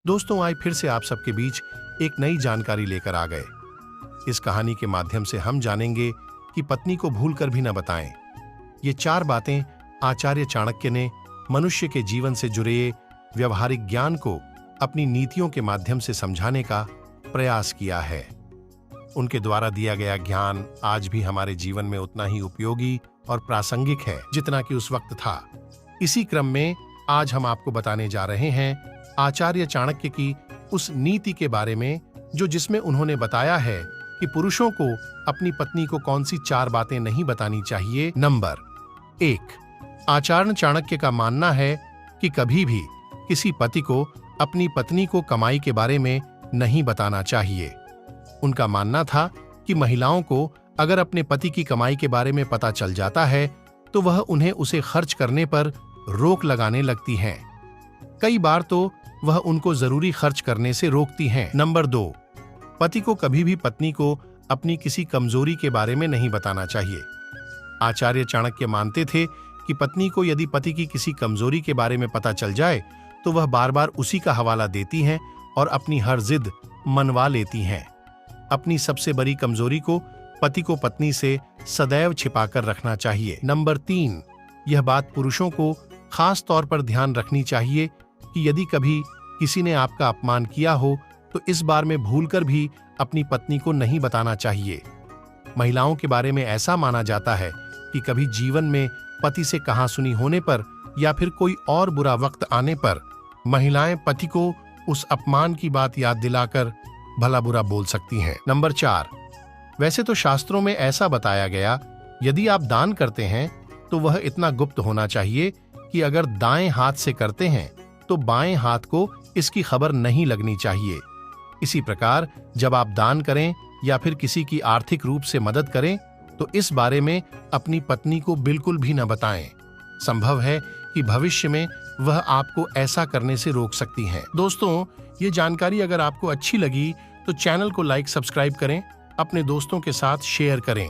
दोस्तों, आज फिर से आप सबके बीच एक नई जानकारी लेकर आ गए। इस कहानी के माध्यम से हम जानेंगे कि पत्नी को भूलकर भी न बताएं। ये 4 बातें आचार्य चाणक्य ने मनुष्य के जीवन से जुड़े व्यवहारिक ज्ञान को अपनी नीतियों के माध्यम से समझाने का प्रयास किया है। उनके द्वारा दिया गया ज्ञान आज भी हमारे जीवन में उतना ही उपयोगी और प्रासंगिक है जितना कि उस वक्त था। इसी क्रम में आज हम आपको बताने जा रहे हैं आचार्य चाणक्य की उस नीति के बारे में जिसमें उन्होंने बताया है कि पुरुषों को अपनी पत्नी को कौन सी 4 बातें नहीं बतानी चाहिए। नंबर 1, आचार्य चाणक्य का मानना है कि कभी भी किसी पति को अपनी पत्नी को कमाई के बारे में नहीं बताना चाहिए। उनका मानना था कि महिलाओं को अगर अपने पति की कमाई के बारे में पता चल जाता है तो वह उन्हें उसे खर्च करने पर रोक लगाने लगती हैं। कई बार तो वह उनको जरूरी खर्च करने से रोकती हैं। नंबर 2, पति को कभी भी पत्नी को अपनी किसी कमजोरी के बारे में नहीं बताना चाहिए। आचार्य चाणक्य मानते थे कि पत्नी को यदि पति की किसी कमजोरी के बारे में पता चल जाए तो वह बार बार उसी का हवाला देती हैं और अपनी हर जिद मनवा लेती हैं। अपनी सबसे बड़ी कमजोरी को पति को पत्नी से सदैव छिपाकर रखना चाहिए। नंबर 3, यह बात पुरुषों को खास तौर पर ध्यान रखनी चाहिए कि यदि कभी किसी ने आपका अपमान किया हो तो इस बार में भूलकर भी अपनी पत्नी को नहीं बताना चाहिए। महिलाओं के बारे में ऐसा माना जाता है कि कभी जीवन में पति से कहासुनी होने पर या फिर कोई और बुरा वक्त आने पर महिलाएं पति को उस अपमान की बात याद दिलाकर भला बुरा बोल सकती हैं। नंबर 4, वैसे तो शास्त्रों में ऐसा बताया गया, यदि आप दान करते हैं तो वह इतना गुप्त होना चाहिए कि अगर दाएं हाथ से करते हैं तो बाएं हाथ को इसकी खबर नहीं लगनी चाहिए। इसी प्रकार जब आप दान करें या फिर किसी की आर्थिक रूप से मदद करें तो इस बारे में अपनी पत्नी को बिल्कुल भी न बताएं। संभव है कि भविष्य में वह आपको ऐसा करने से रोक सकती हैं। दोस्तों, ये जानकारी अगर आपको अच्छी लगी तो चैनल को लाइक सब्सक्राइब करें, अपने दोस्तों के साथ शेयर करें।